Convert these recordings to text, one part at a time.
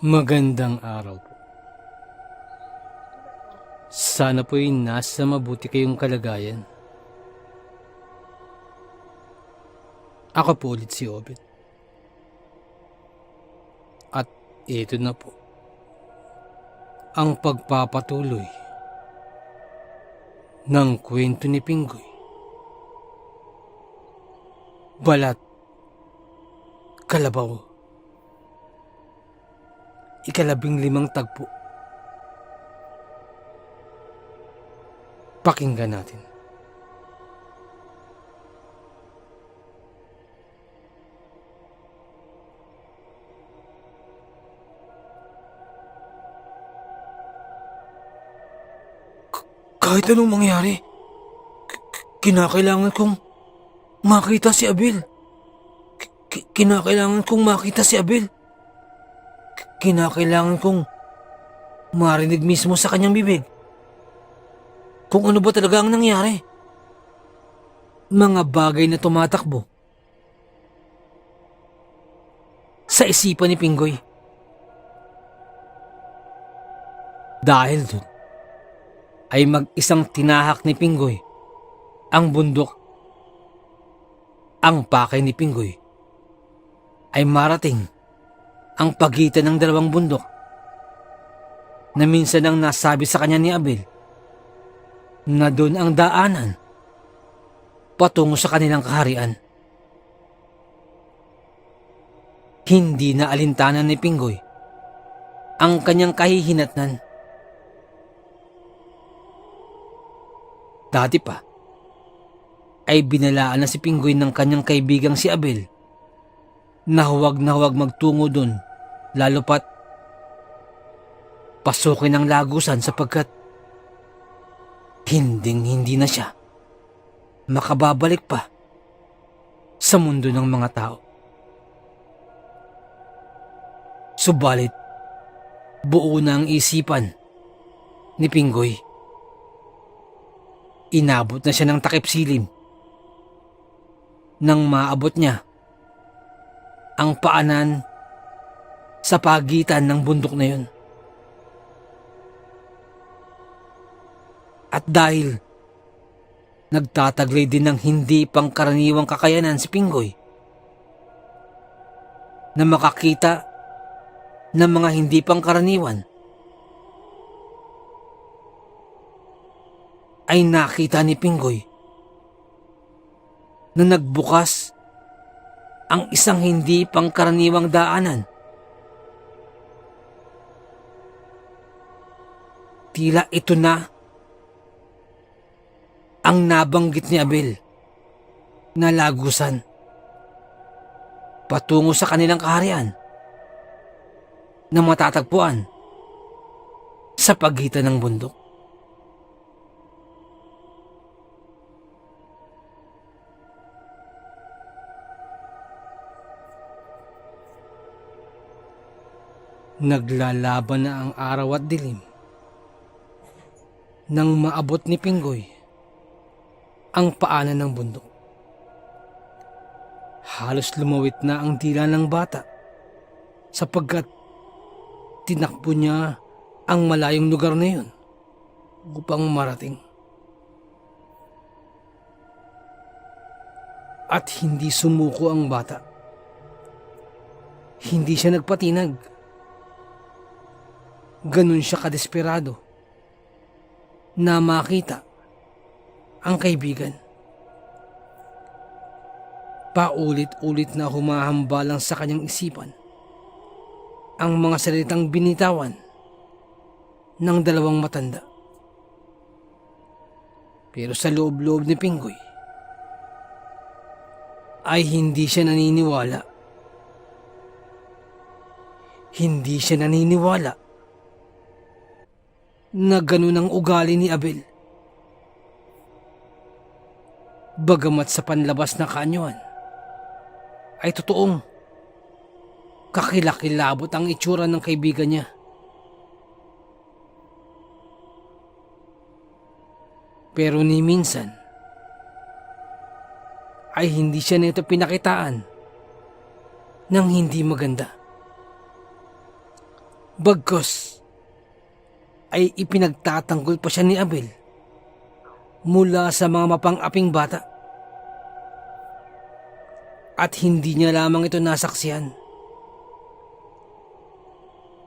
Magandang araw po. Sana po'y nasa mabuti kayong kalagayan. Ako po ulit si Obet. At ito na po, ang pagpapatuloy ng kwento ni Pinggoy. Balat, Kalabaw, 15 tagpo. Pakinggan natin. Kahit anong mangyari, kinakailangan kong makita si Abel. Kinakailangan kong makita si Abel. Kinakailangan kong marinig mismo sa kanyang bibig kung ano ba talaga ang nangyari. Mga bagay na tumatakbo sa isipan ni Pinggoy. Dahil dun, ay mag-isang tinahak ni Pinggoy ang bundok. Ang pakay ni Pinggoy ay marating ang pagitan ng dalawang bundok na minsan ang nasabi sa kanya ni Abel na doon ang daanan patungo sa kanilang kaharian. Hindi na alintanan ni Pinggoy ang kanyang kahihinatnan. Dati pa ay binalaan na si Pinggoy ng kanyang kaibigang si Abel na huwag magtungo doon, lalo pat pasukin ang lagusan sapagkat hindi na siya makababalik pa sa mundo ng mga tao. Subalit, buo na ang isipan ni Pinggoy. Inabot na siya ng takip silim nang maabot niya ang paanan sa pagitan ng bundok na yun. At dahil nagtataglay din ng hindi pangkaraniwang kakayanan si Pinggoy na makakita ng mga hindi pangkaraniwan, ay nakita ni Pinggoy na nagbukas ang isang hindi pangkaraniwang daanan. Tila ito na ang nabanggit ni Abel na lagusan patungo sa kanilang kaharian na matatagpuan sa pagitan ng bundok. Naglalaban na ang araw at dilim nang maabot ni Pinggoy ang paanan ng bundok. Halos lumawit na ang dila ng bata sapagkat tinakbo niya ang malayong lugar na yun upang marating. At hindi sumuko ang bata. Hindi siya nagpatinag. Ganun siya kadesperado na makita ang kaibigan. Paulit-ulit na humahambalang sa kanyang isipan ang mga salitang binitawan ng dalawang matanda. Pero sa loob-loob ni Pinggoy ay hindi siya naniniwala. Hindi siya naniniwala na ganun ang ugali ni Abel. Bagamat sa panlabas na kaanyuan ay totoong kakilakilabot ang itsura ng kaibigan niya. Pero ni minsan ay hindi siya nito pinakitaan ng hindi maganda. Bagkus ay ipinagtatanggol pa siya ni Abel mula sa mga mapang-aping bata. At hindi niya lamang ito nasaksihan.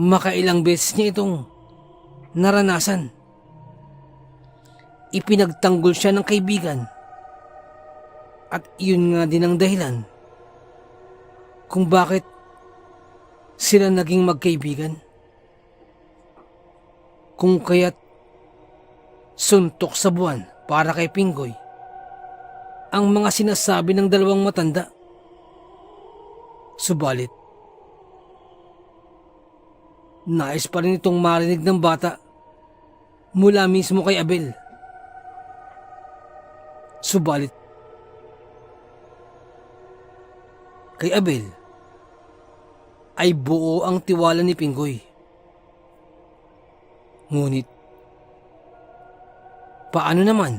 Makailang beses niya itong naranasan. Ipinagtanggol siya ng kaibigan. At iyon nga din ang dahilan kung bakit sila naging magkaibigan. Kung kaya't suntok sa buwan para kay Pinggoy ang mga sinasabi ng dalawang matanda. Subalit, nais pa rin itong marinig ng bata mula mismo kay Abel. Subalit, kay Abel ay buo ang tiwala ni Pinggoy. Ngunit, paano naman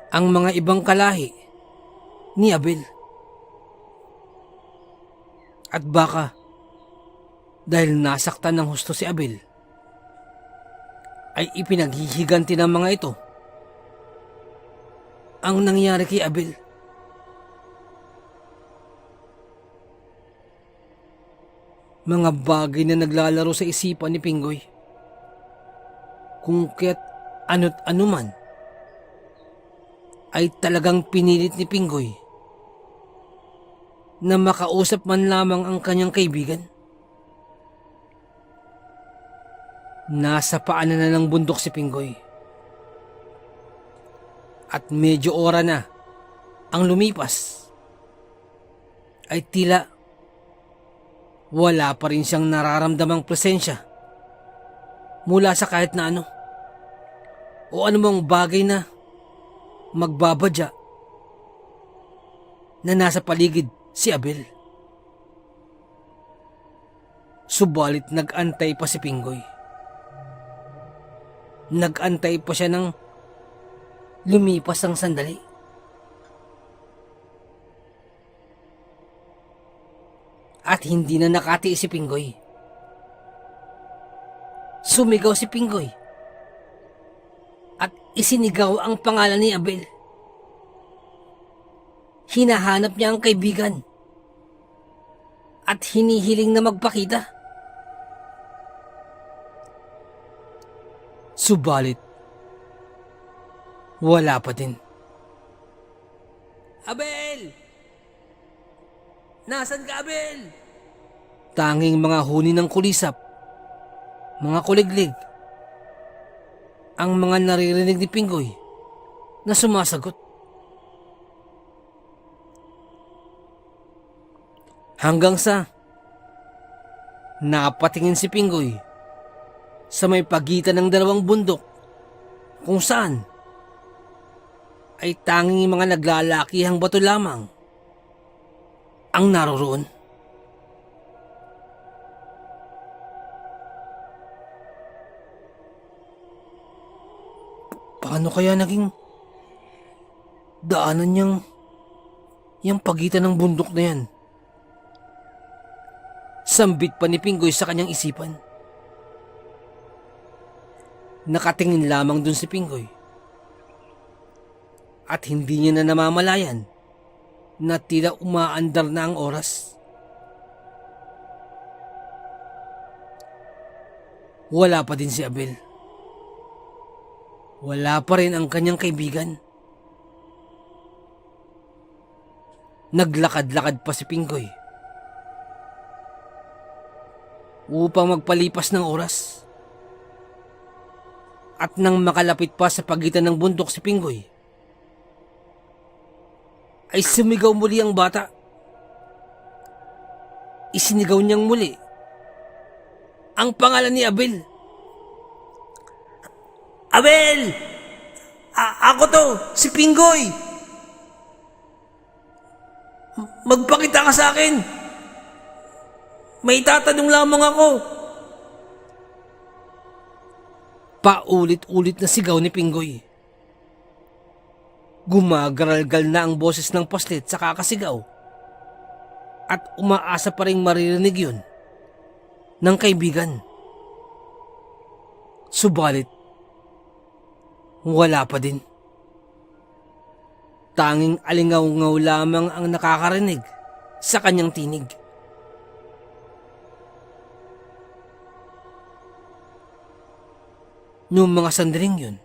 ang mga ibang kalahi ni Abel? At baka dahil nasaktan ng husto si Abel, ay ipinaghihiganti ng mga ito ang nangyari kay Abel. Mga bagay na naglalaro sa isipan ni Pinggoy. Kung kaya't ano't anuman, ay talagang pinilit ni Pinggoy na makausap man lamang ang kanyang kaibigan. Nasa paanan na ng bundok si Pinggoy. At medyo ora na ang lumipas, ay tila wala pa rin siyang nararamdamang presensya mula sa kahit na ano o anumang bagay na magbabadya na nasa paligid si Abel. Subalit nag-antay pa si Pinggoy. Nag-antay pa siya ng lumipas ang sandali. At hindi na nakatiis si Pinggoy. Sumigaw si Pinggoy at isinigaw ang pangalan ni Abel. Hinahanap niya ang kaibigan at hinihiling na magpakita. Subalit, wala pa din. Abel! Nasaan ka, Abel? Tanging mga huni ng kulisap, mga kuliglig, ang mga naririnig ni Pinggoy na sumasagot. Hanggang sa napatingin si Pinggoy sa may pagitan ng dalawang bundok kung saan ay tanging mga naglalakihang bato lamang ang naroroon. Paano kaya naging daanan yung pagitan ng bundok na yan? Sambit pa ni Pinggoy sa kanyang isipan. Nakatingin lamang dun si Pinggoy at hindi niya na namamalayan na tila umaandar na ang oras. Wala pa din si Abel. Wala pa rin ang kanyang kaibigan. Naglakad-lakad pa si Pinggoy upang magpalipas ng oras. At nang makalapit pa sa pagitan ng bundok si Pinggoy, ay sumigaw muli ang bata. Isinigaw niyang muli ang pangalan ni Abel. Abel! Ako to, si Pinggoy! Magpakita ka sa akin! May tatanong lamang ako! Paulit-ulit na sigaw ni Pinggoy. Gumagaralgal na ang boses ng paslit sa kakasigaw at umaasa pa rin maririnig yun ng kaibigan. Subalit, wala pa din. Tanging alingaw-ngaw lamang ang nakakarinig sa kanyang tinig. Noong mga sandaling yun,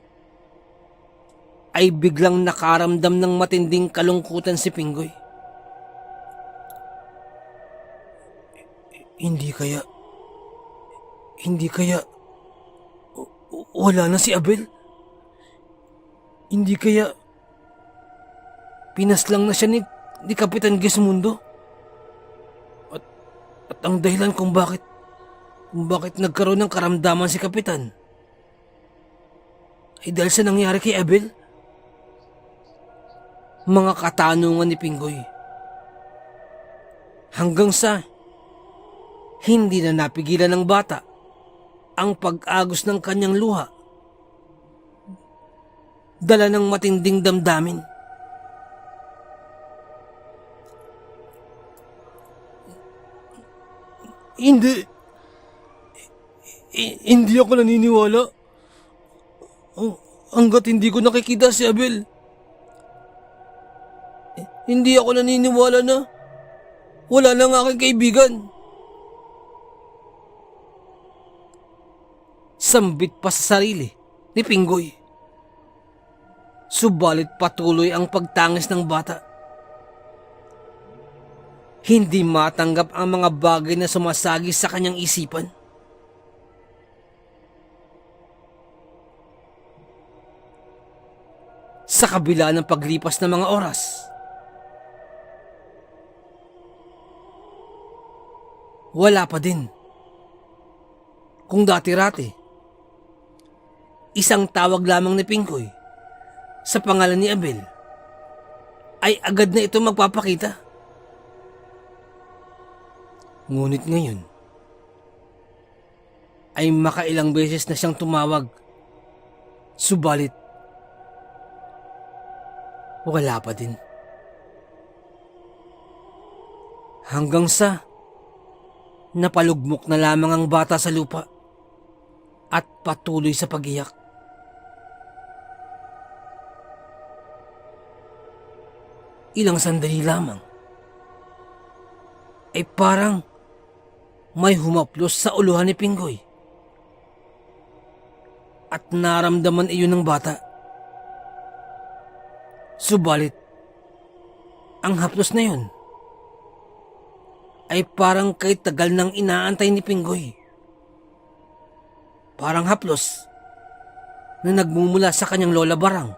ay biglang nakaramdam ng matinding kalungkutan si Pinggoy. Hindi kaya, wala na si Abel? Hindi kaya, pinaslang na siya ni Kapitan Gismundo? At ang dahilan kung bakit nagkaroon ng karamdaman si Kapitan ay dahil sa nangyari kay Abel? Mga katanungan ni Pinggoy. Hanggang sa hindi na napigilan ng bata ang pag-agos ng kanyang luha. Dala ng matinding damdamin. Hindi ako naniniwala. Hanggat hindi ko nakikita si Abel. Hindi ako naniniwala na wala na ang aking kaibigan. Sambit pa sa sarili ni Pinggoy. Subalit patuloy ang pagtangis ng bata. Hindi matanggap ang mga bagay na sumasagi sa kanyang isipan. Sa kabila ng paglipas ng mga oras, wala pa din. Kung dati-rati, isang tawag lamang ni Pinggoy sa pangalan ni Abel ay agad na ito magpapakita. Ngunit ngayon ay makailang beses na siyang tumawag. Subalit, wala pa din. Hanggang sa napalugmok na lamang ang bata sa lupa at patuloy sa pag-iyak. Ilang sandali lamang ay parang may humaplos sa uluhan ni Pinggoy at naramdaman iyon ng bata. Subalit, ang haplos na yun ay parang kay tagal nang inaantay ni Pinggoy. Parang haplos na nagmumula sa kanyang lola Barang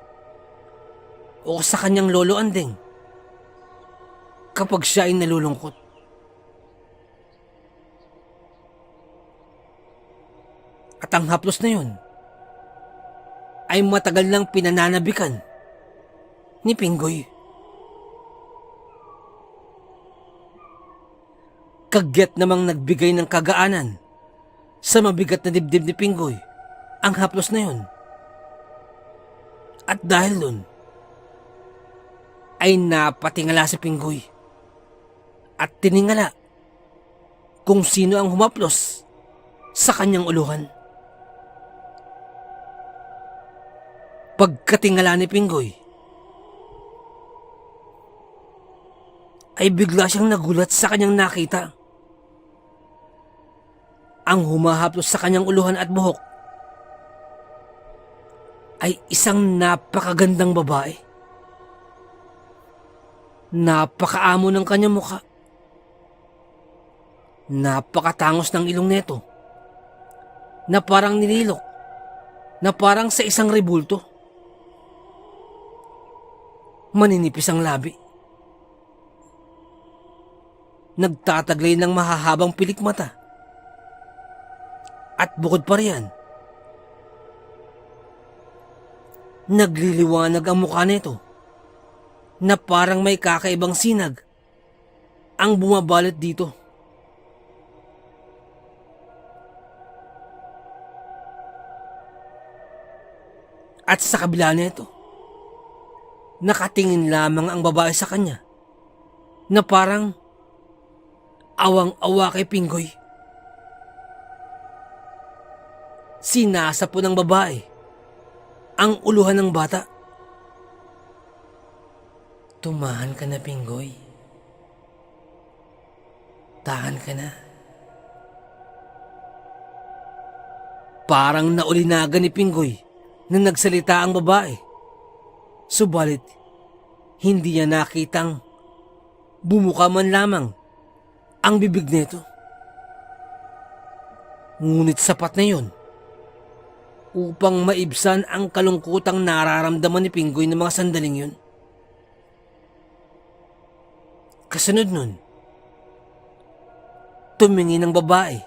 o sa kanyang lolo Andeng kapag siya ay nalulungkot. At ang haplos na yun ay matagal nang pinananabikan ni Pinggoy. Kagyat namang nagbigay ng kagaanan sa mabigat na dibdib ni Pinggoy ang haplos na yun. At dahil dun, ay napatingala si Pinggoy at tiningala kung sino ang humaplos sa kanyang uluhan. Pagkatingala ni Pinggoy, ay bigla siyang nagulat sa kanyang nakita. Ang humahaplos sa kanyang uluhan at buhok ay isang napakagandang babae. Napakaamo ng kanyang mukha. Napakatangos ng ilong neto na parang nililok, na parang sa isang rebulto. Maninipis ang labi. Nagtataglay ng mahahabang pilik mata. At bukod pa riyan, nagliliwanag ang mukha nito na parang may kakaibang sinag ang bumabalot dito. At sa kabila nito, nakatingin lamang ang babae sa kanya na parang awang-awa kay Pinggoy. Sinasapo ng babae ang uluhan ng bata. Tumahan ka na, Pinggoy. Tahan ka na. Parang naulinagan ni Pinggoy na nagsalita ang babae. Subalit, hindi niya nakitang bumuka man lamang ang bibig nito. Ngunit sapat na yun upang maibsan ang kalungkutang nararamdaman ni Pinggoy ng mga sandaling yun. Kasunod nun, tumingin ang babae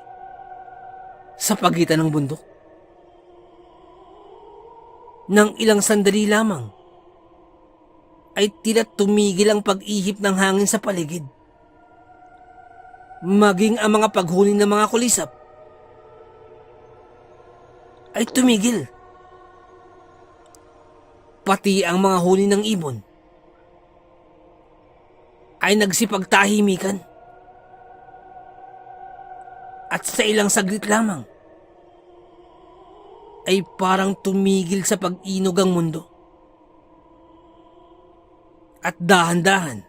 sa pagitan ng bundok. Nang ilang sandali lamang, ay tila tumigil ang pag-ihip ng hangin sa paligid. Maging ang mga paghuni ng mga kulisap ay tumigil. Pati ang mga huni ng ibon ay nagsipagtahimikan. At sa ilang saglit lamang ay parang tumigil sa pag-inog ang mundo. At dahan-dahan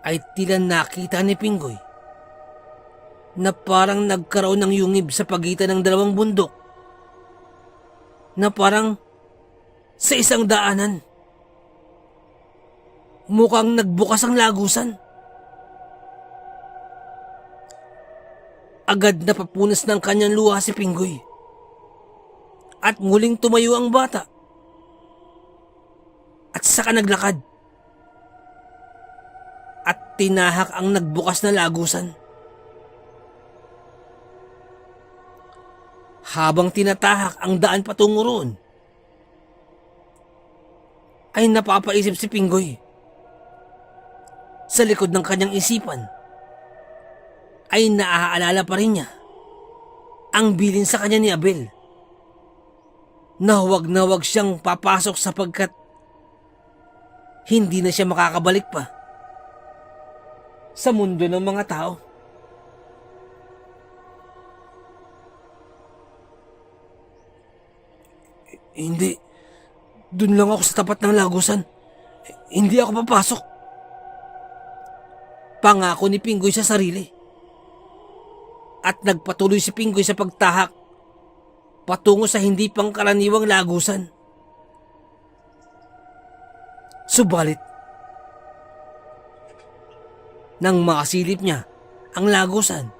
ay tila nakita ni Pinggoy na parang nagkaroon ng yungib sa pagitan ng dalawang bundok, na parang sa isang daanan. Mukhang nagbukas ang lagusan. Agad na papunas ng kanyang luha si Pinggoy. At muling tumayo ang bata. At saka naglakad. At tinahak ang nagbukas na lagusan. Habang tinatahak ang daan patungo roon, ay napapaisip si Pinggoy. Sa likod ng kanyang isipan ay naaalala pa rin niya ang bilin sa kanya ni Abel, na huwag siyang papasok sapagkat hindi na siya makakabalik pa sa mundo ng mga tao. Hindi. Doon lang ako sa tapat ng lagusan. Hindi ako papasok. Pangako ni Pinggoy sa sarili. At nagpatuloy si Pinggoy sa pagtahak patungo sa hindi pangkaraniwang lagusan. Subalit, nang makasilip niya ang lagusan,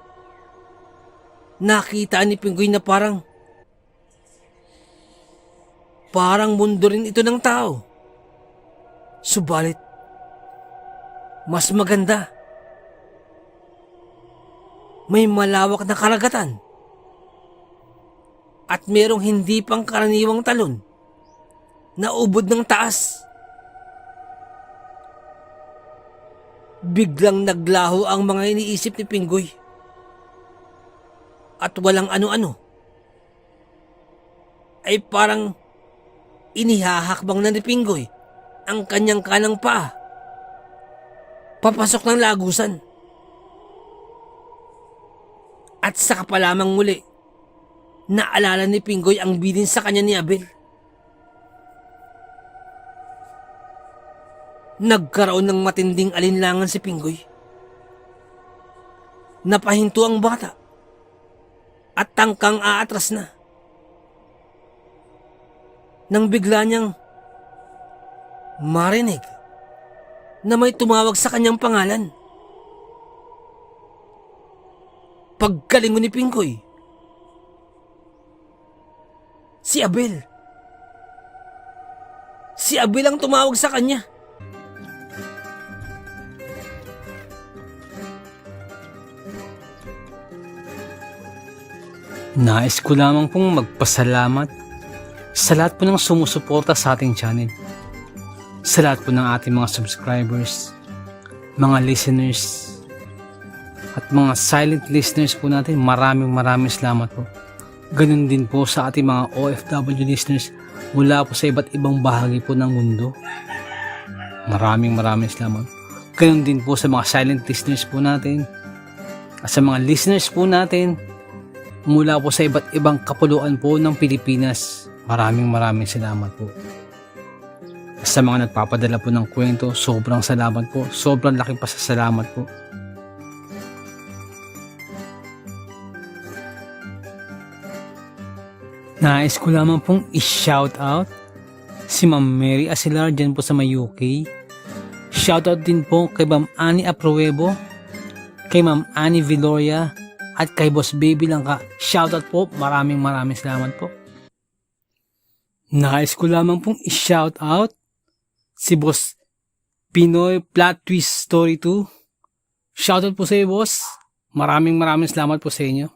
nakita ni Pinggoy na parang mundo rin ito ng tao. Subalit, mas maganda. May malawak na karagatan. At merong hindi pang karaniwang talon na ubod ng taas. Biglang naglaho ang mga iniisip ni Pinggoy. At walang ano-ano ay parang inihahakbang na ni Pinggoy ang kanyang kanang paa papasok ng lagusan. At saka pa lamang muli, naalala ni Pinggoy ang bilin sa kanya ni Abel. Nagkaroon ng matinding alinlangan si Pinggoy. Napahinto ang bata at tangkang aatras na. Nang bigla niyang marinig na may tumawag sa kanyang pangalan. Pagkalingon ni Pinggoy, si Abel. Si Abel ang tumawag sa kanya. Nais ko lamang pong magpasalamat sa lahat po ng sumusuporta sa ating channel. Sa lahat po ng ating mga subscribers, mga listeners, at mga silent listeners po natin. Maraming salamat po. Ganun din po sa ating mga OFW listeners mula po sa iba't ibang bahagi po ng mundo. Maraming salamat. Ganun din po sa mga silent listeners po natin at sa mga listeners po natin mula po sa iba't ibang kapuluan po ng Pilipinas. Maraming salamat po. Sa mga nagpapadala po ng kwento, sobrang salamat po. Sobrang laking pasasalamat po. Nais ko lamang pong i-shout out si Ma'am Mary Asilar dyan po sa may UK. Shoutout din po kay Ma'am Annie Apruebo, kay Ma'am Annie Viloria, at kay Boss Baby Langka. Shoutout po, maraming salamat po. Nais ko lamang pong i-shout out si Boss Pinoy Plot Twist Story 2. Shoutout po sa iyo, boss. Maraming salamat po sa inyo.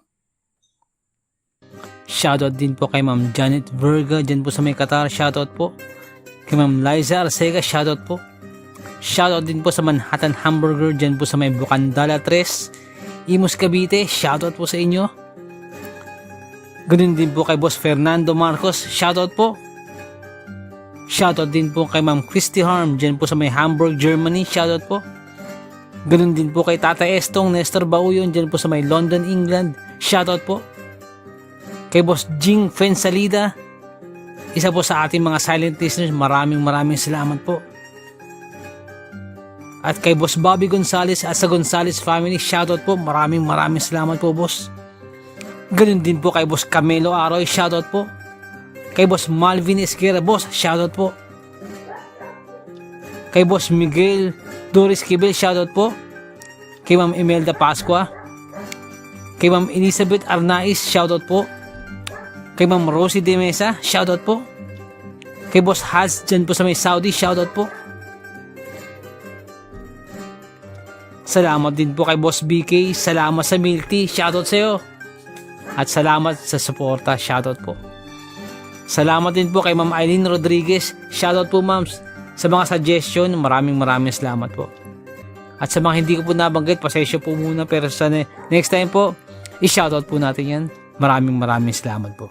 Shoutout din po kay Ma'am Janet Verga dyan po sa may Qatar. Shoutout po. Kay Ma'am Liza Arcega. Shoutout po. Shoutout din po sa Manhattan Hamburger dyan po sa may Bukandala 3, Imus Cavite. Shoutout po sa inyo. Ganun din po kay Boss Fernando Marcos. Shoutout po. Shoutout din po kay Ma'am Christy Harm dyan po sa may Hamburg, Germany. Shoutout po. Ganun din po kay Tata Estong Nestor Bauyon dyan po sa may London, England. Shoutout po. Kay Boss Jing Fensalida, isa po sa ating mga silent listeners, maraming salamat po. At kay Boss Bobby Gonzales at sa Gonzales family, shoutout po, maraming salamat po, boss. Ganun din po kay Boss Camelo Aroy, shoutout po. Kay Boss Malvin Esquera, boss, shoutout po. Kay Boss Miguel Doris Kibel, shoutout po. Kay Ma'am Imelda Pascua. Kay Ma'am Elizabeth Arnaiz, shoutout po. Kay Ma'am Rosie De Mesa, shoutout po. Kay Boss Haz dyan po sa may Saudi, shoutout po. Salamat din po kay Boss BK, salamat sa milk tea, shoutout sa iyo. At salamat sa suporta, shoutout po. Salamat din po kay Ma'am Eileen Rodriguez, shoutout po ma'am. Sa mga suggestion, maraming salamat po. At sa mga hindi ko po nabanggit, pasensya po muna, pero sa next time po, i-shoutout po natin yan. Maraming salamat po.